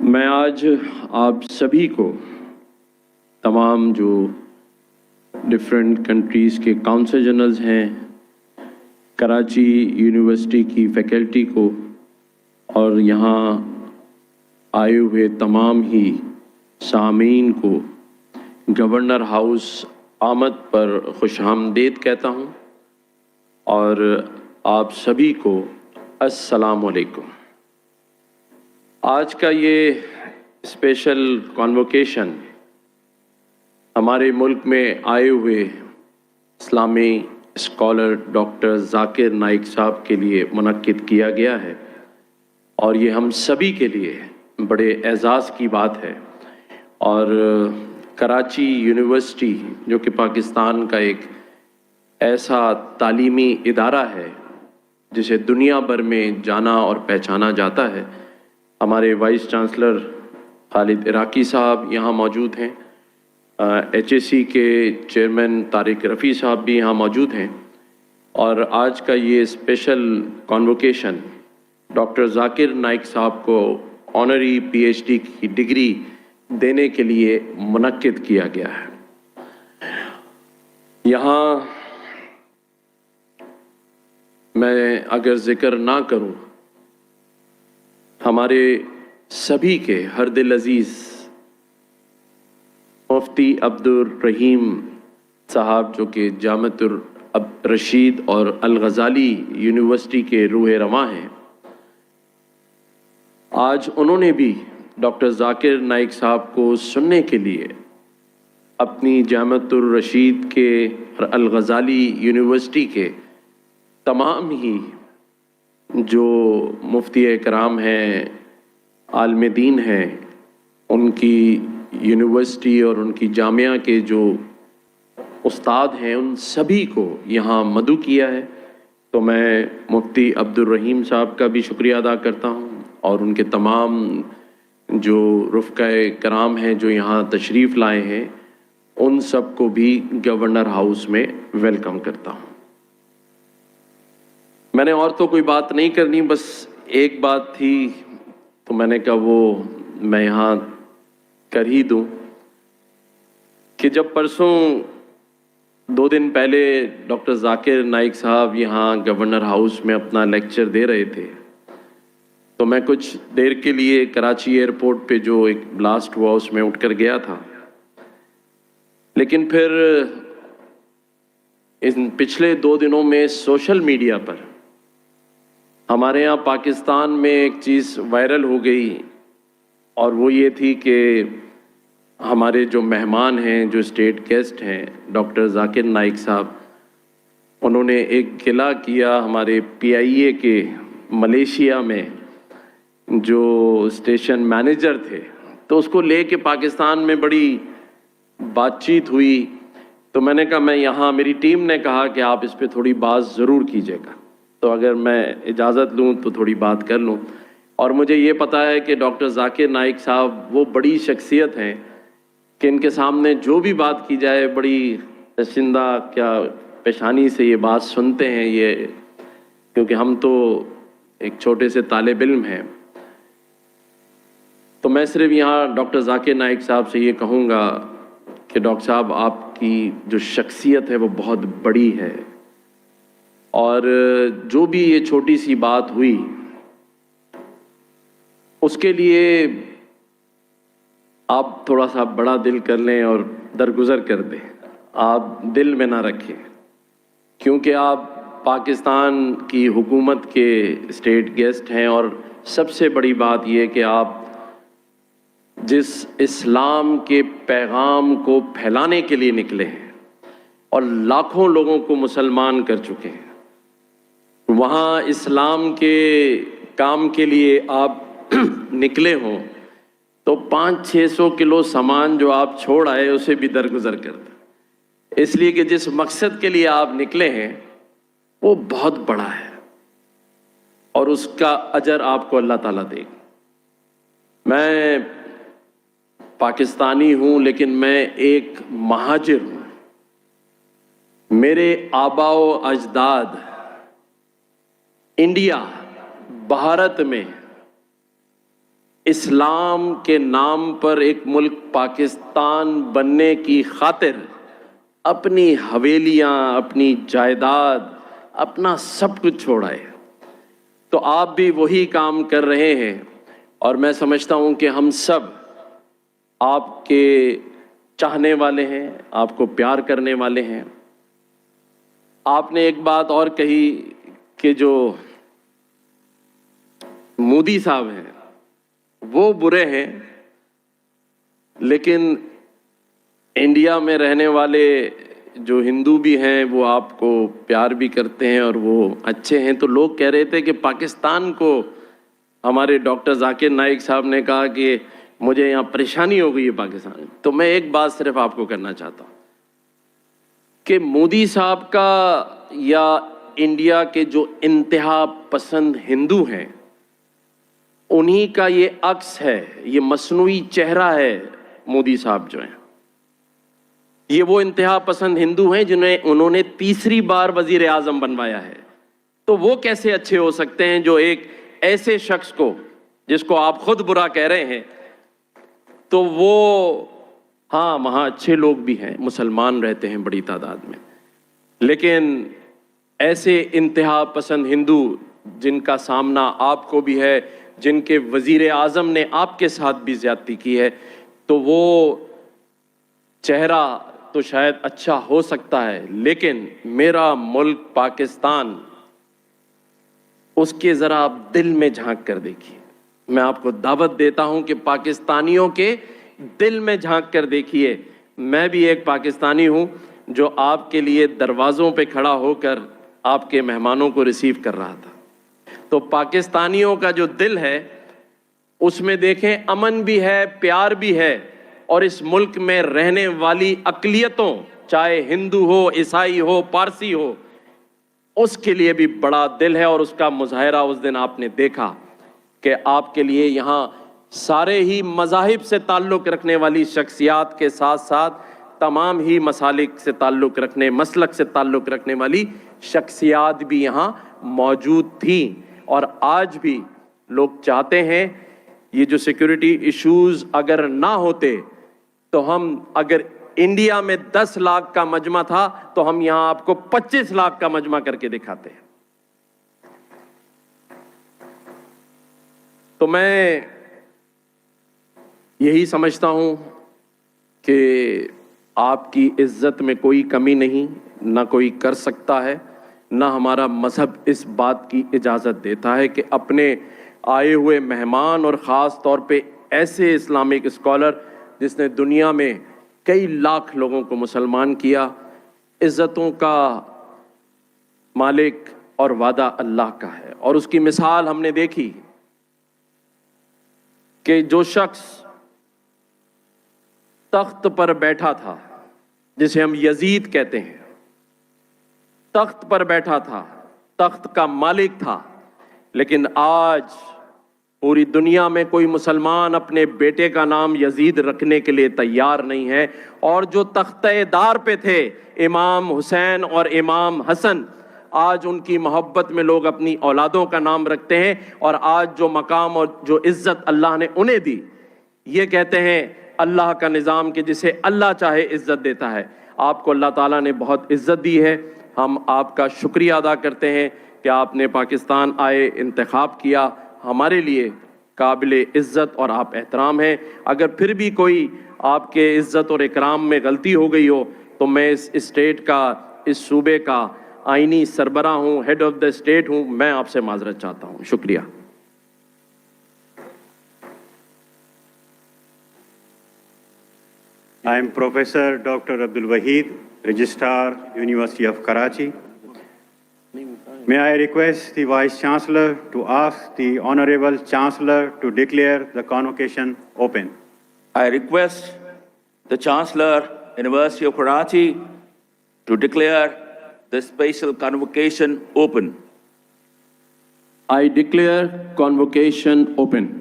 मैं आज आप सभी को, तमाम जो डिफरेंट कंट्रीज़ के काउंसिल जनरल्स हैं, कराची यूनिवर्सिटी की फैकल्टी को और यहाँ आए हुए तमाम ही सामीन को गवर्नर हाउस आमद पर खुशामदीद कहता हूँ और आप सभी को अस्सलाम वालेकुम। आज का ये स्पेशल कॉन्वोकेशन हमारे मुल्क में आए हुए इस्लामी स्कॉलर डॉक्टर ज़ाकिर नाइक साहब के लिए मुनक्किद किया गया है और ये हम सभी के लिए बड़े एज़ाज़ की बात है। और कराची यूनिवर्सिटी जो कि पाकिस्तान का एक ऐसा तालीमी इदारा है जिसे दुनिया भर में जाना और पहचाना जाता है, हमारे वाइस चांसलर खालिद इराकी साहब यहाँ मौजूद हैं, HSC के चेयरमैन तारिक रफ़ी साहब भी यहाँ मौजूद हैं और आज का ये special convocation doctor Zakir Naik साहब को ऑनरी PhD की डिग्री देने के लिए मुनक्किद किया गया है। यहाँ मैं अगर ज़िक्र ना करूँ हमारे सभी के हर दिल अजीज़ मुफ्ती अब्दुर रहीम साहब जो कि जामतुर रशीद और अल गज़ाली यूनिवर्सिटी के रूह रवां हैं, आज उन्होंने भी डॉक्टर ज़ाकिर नाइक साहब को सुनने के लिए अपनी जामतुर रशीद के और अल गज़ाली यूनिवर्सिटी के तमाम ही जो मुफ्ती कराम हैं, आलिम दीन हैं, उनकी यूनिवर्सिटी और उनकी जामिया के जो उस्ताद हैं, उन सभी को यहाँ मदऊ किया है। तो मैं मुफ्ती अब्दुर रहीम साहब का भी शुक्रिया अदा करता हूँ और उनके तमाम जो रुफ़क़ाए कराम हैं जो यहाँ तशरीफ़ लाए हैं, उन सब को भी गवर्नर हाउस में वेलकम करता हूँ। मैंने और तो कोई बात नहीं करनी, बस एक बात थी तो मैंने कहा वो मैं यहाँ कर ही दूँ कि जब परसों 2 दिन पहले डॉक्टर ज़ाकिर नाइक साहब यहाँ गवर्नर हाउस में अपना लेक्चर दे रहे थे तो मैं कुछ देर के लिए कराची एयरपोर्ट पे जो एक ब्लास्ट हुआ उसमें उठकर गया था, लेकिन फिर इन पिछले 2 दिनों में सोशल मीडिया पर हमारे यहाँ पाकिस्तान में एक चीज़ वायरल हो गई और वो ये थी कि हमारे जो मेहमान हैं, जो स्टेट गेस्ट हैं, डॉक्टर ज़ाकिर नाइक साहब, उन्होंने एक गिला किया हमारे PIA के मलेशिया में जो स्टेशन मैनेजर थे, तो उसको लेके पाकिस्तान में बड़ी बातचीत हुई। तो मैंने कहा मैं यहाँ, मेरी टीम ने कहा कि आप इस पे थोड़ी बात ज़रूर कीजिएगा, तो अगर मैं इजाज़त लूँ तो थोड़ी बात कर लूँ। और मुझे ये पता है कि डॉक्टर ज़ाकिर नाइक साहब वो बड़ी शख्सियत हैं कि इनके सामने जो भी बात की जाए बड़ी रसिंदा क्या पेशानी से ये बात सुनते हैं, ये क्योंकि हम तो एक छोटे से तालिब इल्म हैं। तो मैं सिर्फ यहाँ डॉक्टर ज़ाकिर नाइक साहब से ये कहूँगा कि डॉक्टर साहब आपकी जो शख्सियत है वो बहुत बड़ी है और जो भी ये छोटी सी बात हुई उसके लिए आप थोड़ा सा बड़ा दिल कर लें और दरगुजर कर दें, आप दिल में ना रखें, क्योंकि आप पाकिस्तान की हुकूमत के स्टेट गेस्ट हैं और सबसे बड़ी बात यह कि आप जिस इस्लाम के पैगाम को फैलाने के लिए निकले हैं और लाखों लोगों को मुसलमान कर चुके हैं, वहाँ इस्लाम के काम के लिए आप निकले हों तो 500-600 किलो सामान जो आप छोड़ आए उसे भी दरगुजर कर दें, इसलिए कि जिस मकसद के लिए आप निकले हैं वो बहुत बड़ा है और उसका अजर आपको अल्लाह ताला देगा। मैं पाकिस्तानी हूँ लेकिन मैं एक महाजिर हूँ। मेरे आबाओ अजदाद इंडिया भारत में इस्लाम के नाम पर एक मुल्क पाकिस्तान बनने की खातिर अपनी हवेलियां, अपनी जायदाद, अपना सब कुछ छोड़ाए, तो आप भी वही काम कर रहे हैं। और मैं समझता हूं कि हम सब आपके चाहने वाले हैं, आपको प्यार करने वाले हैं। आपने एक बात और कही कि जो मोदी साहब हैं वो बुरे हैं, लेकिन इंडिया में रहने वाले जो हिंदू भी हैं वो आपको प्यार भी करते हैं और वो अच्छे हैं। तो लोग कह रहे थे कि पाकिस्तान को, हमारे डॉक्टर जाकिर नाइक साहब ने कहा कि मुझे यहाँ परेशानी हो गई है पाकिस्तान। तो मैं एक बात सिर्फ आपको करना चाहता हूँ कि मोदी साहब का या इंडिया के जो इंतहा पसंद हिंदू हैं उन्हीं का ये अक्स है, ये मसनूई चेहरा है। मोदी साहब जो हैं ये वो इंतहा पसंद हिंदू हैं जिन्हें उन्होंने तीसरी बार वजीर आजम बनवाया है। तो वो कैसे अच्छे हो सकते हैं जो एक ऐसे शख्स को, जिसको आप खुद बुरा कह रहे हैं, तो वो, हाँ वहाँ अच्छे लोग भी हैं, मुसलमान रहते हैं बड़ी तादाद में, लेकिन ऐसे इंतहा पसंद हिंदू जिनका सामना आपको भी है, जिनके वजीर आजम ने आपके साथ भी ज्यादती की है, तो वो चेहरा तो शायद अच्छा हो सकता है, लेकिन मेरा मुल्क पाकिस्तान, उसके ज़रा आप दिल में झांक कर देखिए। मैं आपको दावत देता हूं कि पाकिस्तानियों के दिल में झांक कर देखिए। मैं भी एक पाकिस्तानी हूं जो आपके लिए दरवाज़ों पे खड़ा होकर आपके मेहमानों को रिसीव कर रहा था। तो पाकिस्तानियों का जो दिल है उसमें देखें अमन भी है, प्यार भी है, और इस मुल्क में रहने वाली अक़लियतों, चाहे हिंदू हो, ईसाई हो, पारसी हो, उसके लिए भी बड़ा दिल है। और उसका मुजाहरा उस दिन आपने देखा कि आपके लिए यहाँ सारे ही मज़ाहिब से ताल्लुक़ रखने वाली शख्सियात के साथ साथ तमाम ही मसालिक से ताल्लुक़ रखने, मसलक से ताल्लुक़ रखने वाली शख्सियात भी यहाँ मौजूद थी। और आज भी लोग चाहते हैं ये जो सिक्योरिटी इश्यूज़ अगर ना होते तो हम, अगर इंडिया में 10 लाख का मजमा था तो हम यहां आपको 25 लाख का मजमा करके दिखाते हैं। तो मैं यही समझता हूं कि आपकी इज्जत में कोई कमी नहीं, ना कोई कर सकता है, ना हमारा मजहब इस बात की इजाज़त देता है कि अपने आए हुए मेहमान और ख़ास तौर पे ऐसे इस्लामिक स्कॉलर जिसने दुनिया में कई लाख लोगों को मुसलमान किया, इज़्ज़तों का मालिक और वादा अल्लाह का है। और उसकी मिसाल हमने देखी कि जो शख्स तख्त पर बैठा था, जिसे हम यजीद कहते हैं, तख्त पर बैठा था, तख्त का मालिक था, लेकिन आज पूरी दुनिया में कोई मुसलमान अपने बेटे का नाम यजीद रखने के लिए तैयार नहीं है। और जो तख्तेदार पे थे इमाम हुसैन और इमाम हसन, आज उनकी मोहब्बत में लोग अपनी औलादों का नाम रखते हैं। और आज जो मकाम और जो इज्जत अल्लाह ने उन्हें दी, ये कहते हैं अल्लाह का निज़ाम कि जिसे अल्लाह चाहे इज्जत देता है। आपको अल्लाह ताला ने बहुत इज्जत दी है, हम आपका शुक्रिया अदा करते हैं कि आपने पाकिस्तान आए, इंतखाब किया, हमारे लिए काबिले इज़्ज़त और आप एहतराम हैं। अगर फिर भी कोई आपके इज़्ज़त और इकराम में गलती हो गई हो तो मैं इस स्टेट का, इस सूबे का आईनी सरबरा हूँ, हेड ऑफ द स्टेट हूँ, मैं आपसे माजरत चाहता हूँ। शुक्रिया। I am Professor Dr. Abdul Wahid, Registrar, University of Karachi. May I request the Vice Chancellor to ask the Honorable Chancellor to declare the convocation open. I request the Chancellor, University of Karachi, to declare the special convocation open. I declare convocation open.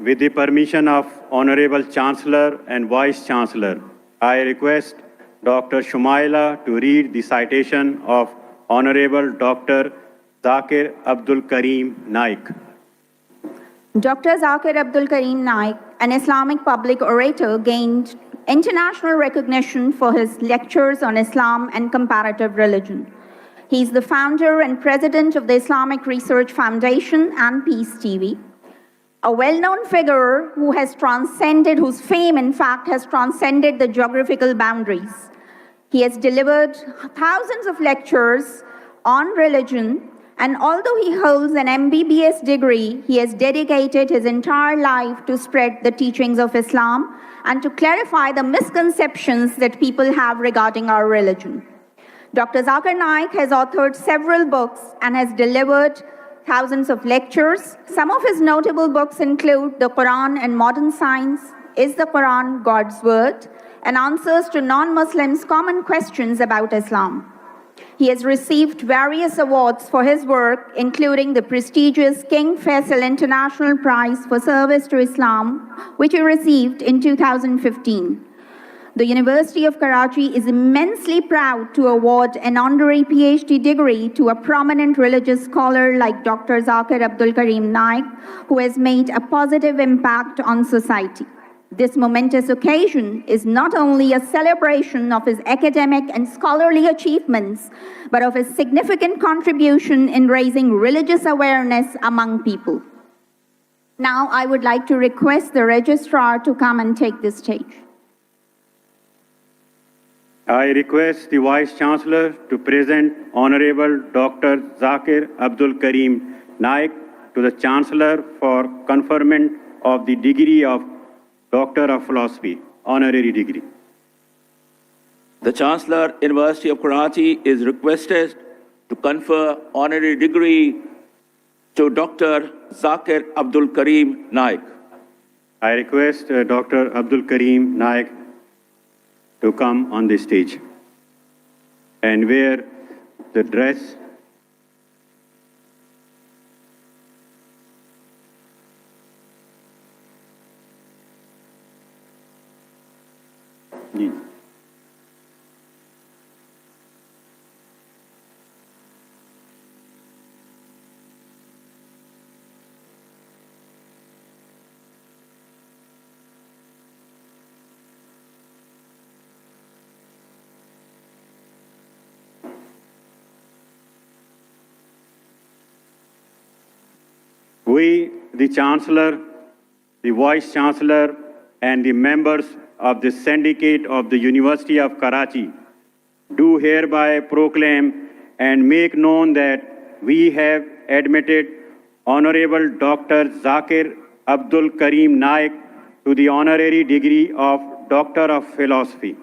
With the permission of Honorable Chancellor and Vice Chancellor, I request Dr. Shumaila to read the citation of Honorable Dr. Zakir Abdul Karim Naik. Dr. Zakir Abdul Karim Naik, an Islamic public orator, gained international recognition for his lectures on Islam and comparative religion. He is the founder and president of the Islamic Research Foundation and peacetv, a well-known figure whose fame, in fact, has transcended the geographical boundaries. He has delivered thousands of lectures on religion, and although he holds an MBBS degree, he has dedicated his entire life to spread the teachings of Islam and to clarify the misconceptions that people have regarding our religion. Dr. Zakir Naik has authored several books and has delivered thousands of lectures. Some of his notable books include The Quran and Modern Science, Is the Quran God's Word?, and Answers to Non-Muslims' Common Questions about Islam. He has received various awards for his work, including the prestigious King Faisal International Prize for Service to Islam, which he received in 2015. The University of Karachi is immensely proud to award an honorary PhD degree to a prominent religious scholar like Dr. Zakir Abdul Karim Naik, who has made a positive impact on society. This momentous occasion is not only a celebration of his academic and scholarly achievements, but of his significant contribution in raising religious awareness among people. Now, I would like to request the registrar to come and take the stage. I request the Vice Chancellor to present Honorable Dr. Zakir Abdul Karim Naik to the Chancellor for conferment of the degree of Doctor of Philosophy, honorary degree. The Chancellor, University of Karachi, is requested to confer honorary degree to Dr. Zakir Abdul Karim Naik. I request Dr. Abdul Karim Naik to come on the stage and wear the dress . We, the Chancellor, the Vice Chancellor, and the members of the Syndicate of the University of Karachi do hereby proclaim and make known that we have admitted Honorable Dr. Zakir Abdul Karim Naik to the honorary degree of Doctor of Philosophy.